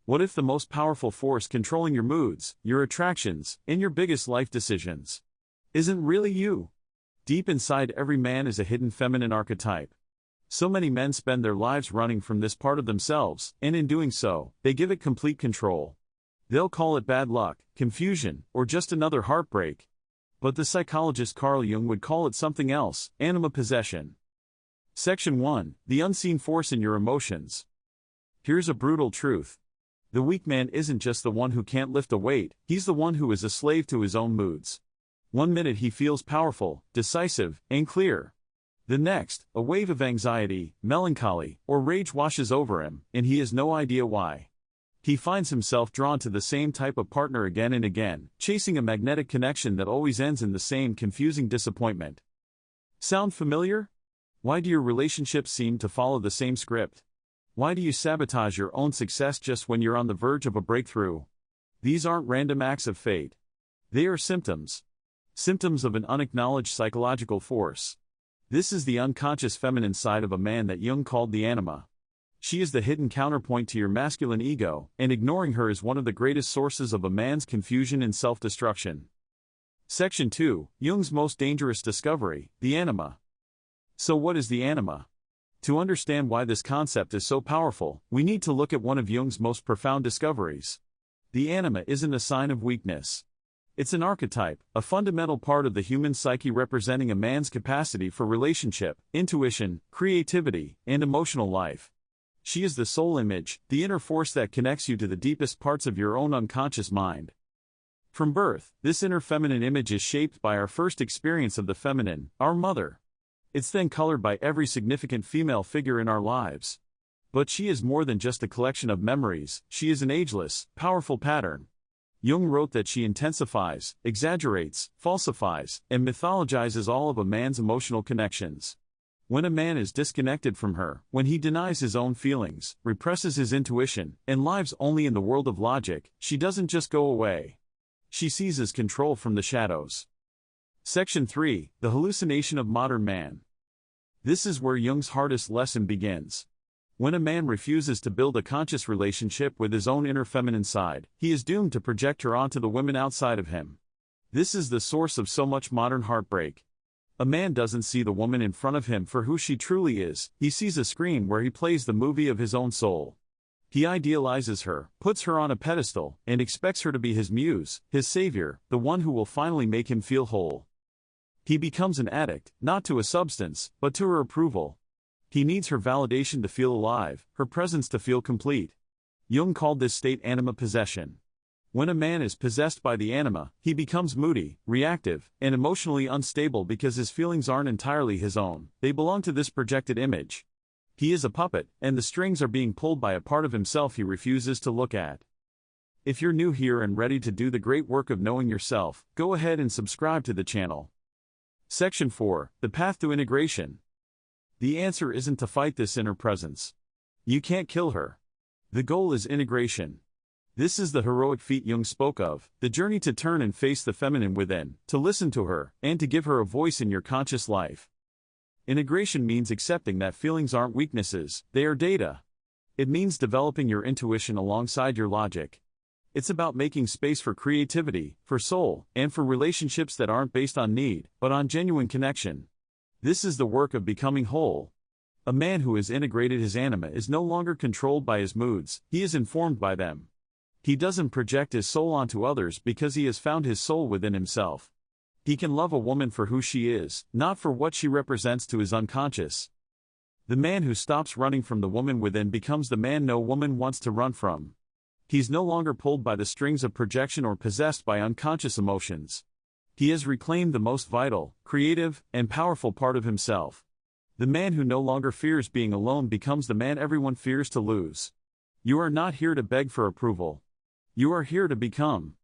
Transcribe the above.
What if the most powerful force controlling your moods, your attractions, and your biggest life decisions isn't really you? Deep inside every man is a hidden feminine archetype. So many men spend their lives running from this part of themselves, and in doing so, they give it complete control. They'll call it bad luck, confusion, or just another heartbreak. But the psychologist Carl Jung would call it something else: anima possession. Section 1. The unseen force in your emotions. Here's a brutal truth. The weak man isn't just the one who can't lift a weight, he's the one who is a slave to his own moods. One minute he feels powerful, decisive, and clear. The next, a wave of anxiety, melancholy, or rage washes over him, and he has no idea why. He finds himself drawn to the same type of partner again and again, chasing a magnetic connection that always ends in the same confusing disappointment. Sound familiar? Why do your relationships seem to follow the same script? Why do you sabotage your own success just when you're on the verge of a breakthrough? These aren't random acts of fate. They are symptoms. Symptoms of an unacknowledged psychological force. This is the unconscious feminine side of a man that Jung called the anima. She is the hidden counterpoint to your masculine ego, and ignoring her is one of the greatest sources of a man's confusion and self-destruction. Section 2. Jung's most dangerous discovery, the anima. So what is the anima? To understand why this concept is so powerful, we need to look at one of Jung's most profound discoveries. The anima isn't a sign of weakness. It's an archetype, a fundamental part of the human psyche representing a man's capacity for relationship, intuition, creativity, and emotional life. She is the soul image, the inner force that connects you to the deepest parts of your own unconscious mind. From birth, this inner feminine image is shaped by our first experience of the feminine, our mother. It's then colored by every significant female figure in our lives. But she is more than just a collection of memories, she is an ageless, powerful pattern. Jung wrote that she intensifies, exaggerates, falsifies, and mythologizes all of a man's emotional connections. When a man is disconnected from her, when he denies his own feelings, represses his intuition, and lives only in the world of logic, she doesn't just go away. She seizes control from the shadows. Section 3. The hallucination of modern man. This is where Jung's hardest lesson begins. When a man refuses to build a conscious relationship with his own inner feminine side, he is doomed to project her onto the women outside of him. This is the source of so much modern heartbreak. A man doesn't see the woman in front of him for who she truly is, he sees a screen where he plays the movie of his own soul. He idealizes her, puts her on a pedestal, and expects her to be his muse, his savior, the one who will finally make him feel whole. He becomes an addict, not to a substance, but to her approval. He needs her validation to feel alive, her presence to feel complete. Jung called this state anima possession. When a man is possessed by the anima, he becomes moody, reactive, and emotionally unstable because his feelings aren't entirely his own, they belong to this projected image. He is a puppet, and the strings are being pulled by a part of himself he refuses to look at. If you're new here and ready to do the great work of knowing yourself, go ahead and subscribe to the channel. Section 4. The path to integration. The answer isn't to fight this inner presence. You can't kill her. The goal is integration. This is the heroic feat Jung spoke of, the journey to turn and face the feminine within, to listen to her, and to give her a voice in your conscious life. Integration means accepting that feelings aren't weaknesses, they are data. It means developing your intuition alongside your logic. It's about making space for creativity, for soul, and for relationships that aren't based on need, but on genuine connection. This is the work of becoming whole. A man who has integrated his anima is no longer controlled by his moods, he is informed by them. He doesn't project his soul onto others because he has found his soul within himself. He can love a woman for who she is, not for what she represents to his unconscious. The man who stops running from the woman within becomes the man no woman wants to run from. He's no longer pulled by the strings of projection or possessed by unconscious emotions. He has reclaimed the most vital, creative, and powerful part of himself. The man who no longer fears being alone becomes the man everyone fears to lose. You are not here to beg for approval. You are here to become.